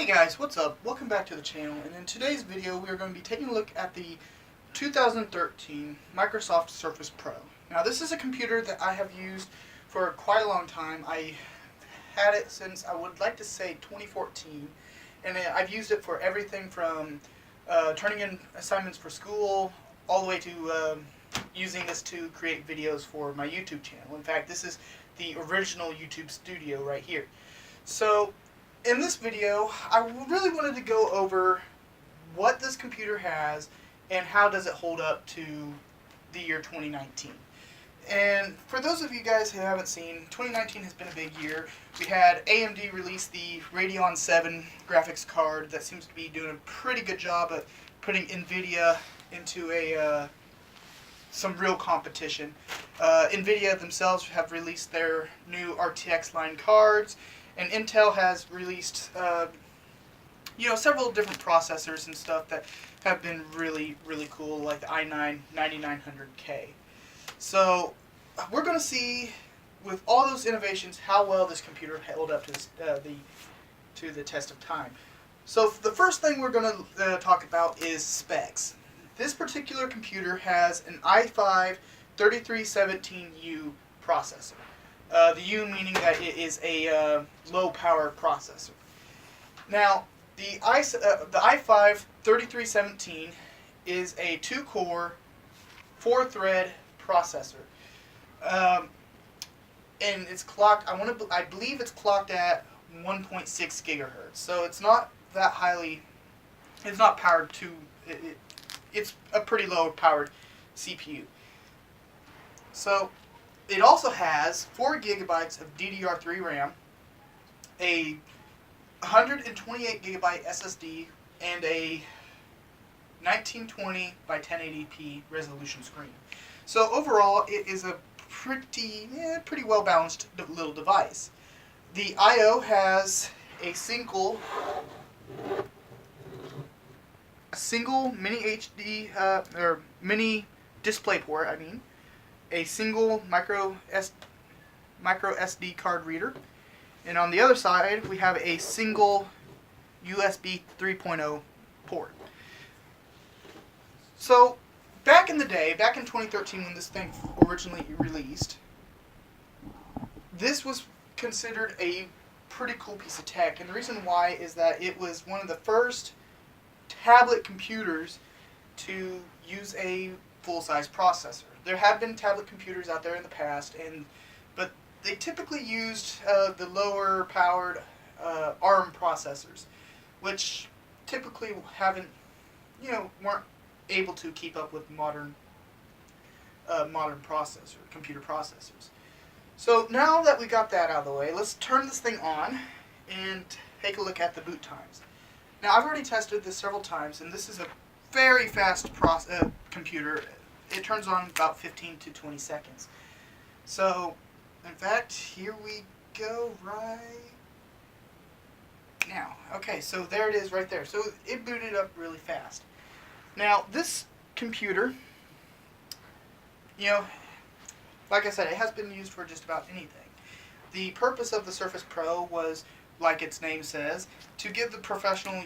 Hey guys, what's up? Welcome back to the channel, and in today's video we are going to be taking a look at the 2013 Microsoft Surface Pro. Now this is a computer that I have used for quite a long time. I had it since, I would like to say, 2014, and I've used it for everything from turning in assignments for school all the way to using this to create videos for my YouTube channel. In fact, this is the original YouTube studio right here. So in this video, I really wanted to go over what this computer has and how does it hold up to the year 2019. And for those of you guys who haven't seen, 2019 has been a big year. We had AMD release the Radeon 7 graphics card that seems to be doing a pretty good job at putting NVIDIA into some real competition. NVIDIA themselves have released their new RTX line cards, and Intel has released several different processors and stuff that have been really cool, like the i9 9900K. So we're going to see, with all those innovations, how well this computer held up to the test of time. So the first thing we're going to talk about is specs. This particular computer has an i5 3317U processor. The U meaning that it is a low power processor. Now, the i5 3317 is a 2-core, 4-thread processor, and it's clocked. I believe it's clocked at 1.6 gigahertz. So it's not that highly. It's not powered to. It's a pretty low powered CPU. So it also has 4 gigabytes of DDR3 RAM, a 128 gigabyte SSD, and a 1920 by 1080p resolution screen. So overall, it is a pretty well balanced little device. The I/O has a single mini HD or mini display port. A single micro SD card reader, and on the other side we have a single USB 3.0 port. So back in the day, back in 2013 when this thing originally released, this was considered a pretty cool piece of tech, and the reason why is that it was one of the first tablet computers to use a full-size processor. There have been tablet computers out there in the past, but they typically used the lower-powered ARM processors, which typically weren't able to keep up with modern computer processors. So now that we got that out of the way, let's turn this thing on and take a look at the boot times. Now, I've already tested this several times, and this is a very fast computer. It turns on about 15 to 20 seconds. So, in fact, here we go right now. Okay, so there it is right there. So it booted up really fast. Now, this computer, like I said, it has been used for just about anything. The purpose of the Surface Pro was, like its name says, to give the professional,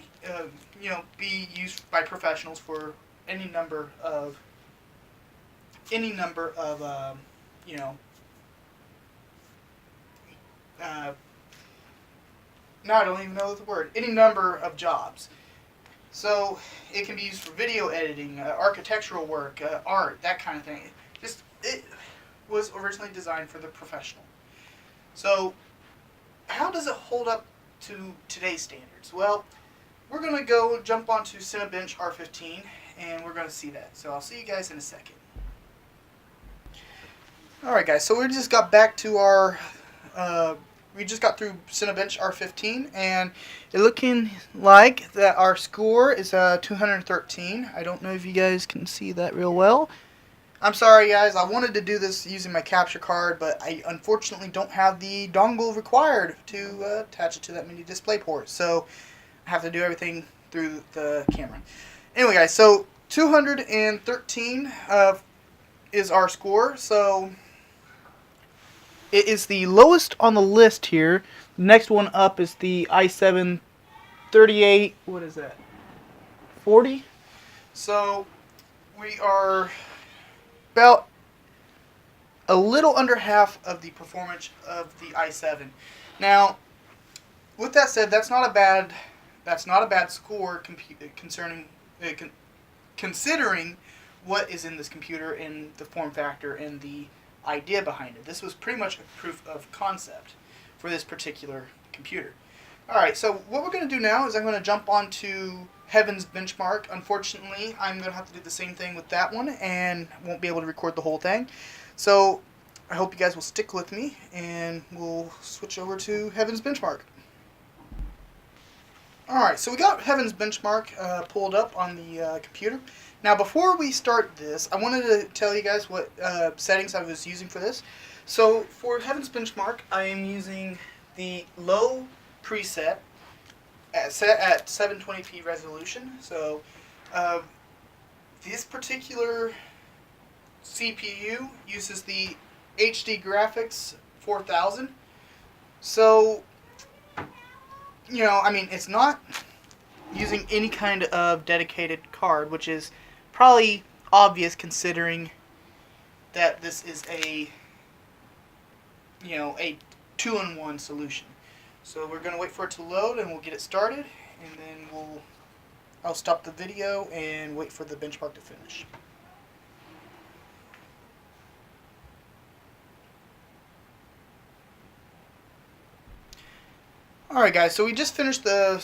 be used by professionals for any number of, now I don't even know the word, any number of jobs. So it can be used for video editing, architectural work, art, that kind of thing. It was originally designed for the professional. So how does it hold up to today's standards? Well, we're going to jump onto Cinebench R15, and we're going to see that. So I'll see you guys in a second. Alright guys, so we just got back to our, we just got through Cinebench R15, and it's looking like that our score is 213. I don't know if you guys can see that real well. I'm sorry guys, I wanted to do this using my capture card, but I unfortunately don't have the dongle required to attach it to that mini display port, so I have to do everything through the camera. Anyway guys, so 213 is our score, so it is the lowest on the list here. The next one up is the i7 38, what is that, 40? So we are about a little under half of the performance of the i7. Now, with that said, that's not a bad score considering what is in this computer and the form factor and the idea behind it. This was pretty much a proof of concept for this particular computer. Alright, so what we're going to do now is I'm going to jump onto Heaven's Benchmark. Unfortunately, I'm going to have to do the same thing with that one and won't be able to record the whole thing. So I hope you guys will stick with me and we'll switch over to Heaven's Benchmark. Alright, so we got Heaven's Benchmark pulled up on the computer. Now before we start this, I wanted to tell you guys what settings I was using for this. So for Heaven's Benchmark, I am using the low preset set at 720p resolution. So this particular CPU uses the HD Graphics 4000. So, you know, I mean, it's not using any kind of dedicated card, which is probably obvious considering that this is a, you know, a two-in-one solution. So we're going to wait for it to load and we'll get it started, and then I'll stop the video and wait for the benchmark to finish. Alright guys, so we just finished the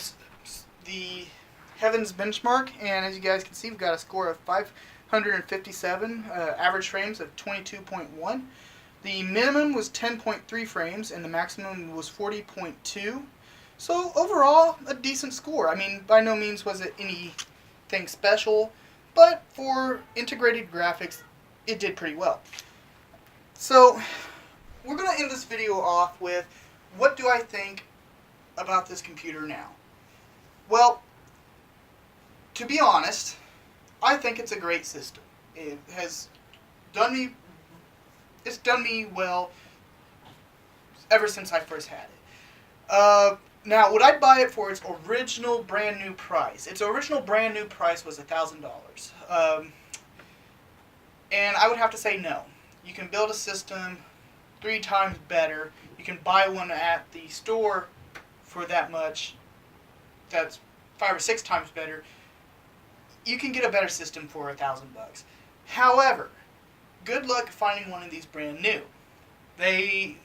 Heaven's Benchmark, and as you guys can see, we've got a score of 557, average frames of 22.1. The minimum was 10.3 frames, and the maximum was 40.2. So overall, a decent score. I mean, by no means was it anything special, but for integrated graphics, it did pretty well. So we're going to end this video off with, what do I think about this computer now? Well, to be honest, I think it's a great system. It has done me well ever since I first had it. Now, would I buy it for its original brand new price? Its original brand new price was $1,000. And I would have to say no. You can build a system 3 times better. You can buy one at the store for that much. That's 5 or 6 times better. You can get a better system for $1,000. However, good luck finding one of these brand new. The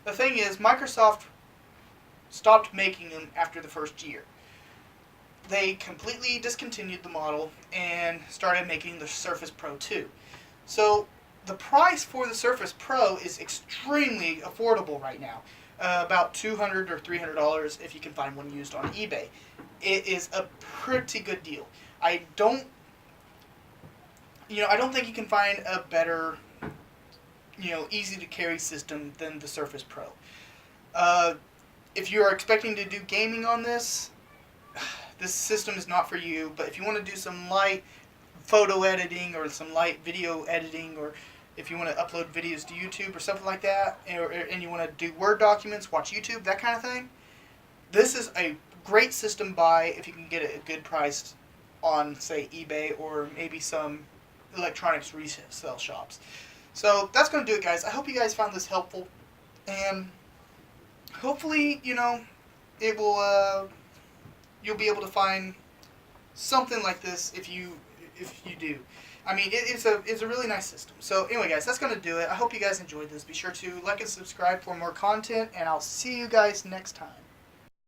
thing is, Microsoft stopped making them after the first year. They completely discontinued the model and started making the Surface Pro 2. So the price for the Surface Pro is extremely affordable right now. About $200 or $300 if you can find one used on eBay. It is a pretty good deal. I don't think you can find a better, easy to carry system than the Surface Pro. If you are expecting to do gaming on this, this system is not for you. But if you want to do some light photo editing or some light video editing, or if you want to upload videos to YouTube or something like that, and you want to do Word documents, watch YouTube, that kind of thing, this is a great system buy if you can get it at a good price on, say, eBay or maybe some electronics resale shops. So that's going to do it, guys. I hope you guys found this helpful, and hopefully, it will. You'll be able to find something like this if you do. I mean, it's a really nice system. So anyway, guys, that's going to do it. I hope you guys enjoyed this. Be sure to like and subscribe for more content, and I'll see you guys next time.